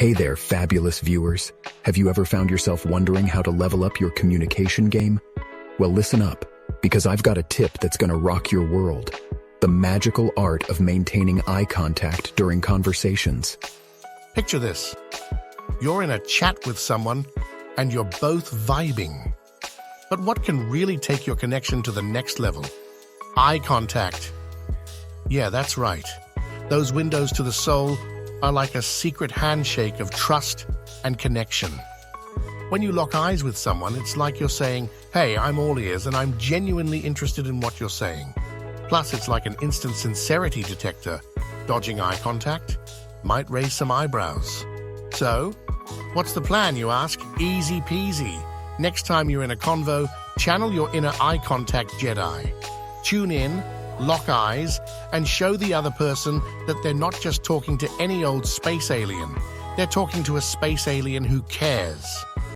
Hey there, fabulous viewers. Have you ever found yourself wondering how to level up your communication game? Well, listen up, because I've got a tip that's gonna rock your world. The magical art of maintaining eye contact during conversations. Picture this. You're in a chat with someone and you're both vibing. But what can really take your connection to the next level? Eye contact. Yeah, that's right. Those windows to the soul are like a secret handshake of trust and connection. When you lock eyes with someone, it's like you're saying, "Hey, I'm all ears and I'm genuinely interested in what you're saying." Plus, it's like an instant sincerity detector. Dodging eye contact might raise some eyebrows. So, what's the plan, you ask? Easy peasy. Next time you're in a convo, channel your inner eye contact Jedi. Tune in, lock eyes, and show the other person that they're not just talking to any old space alien. They're talking to a space alien who cares.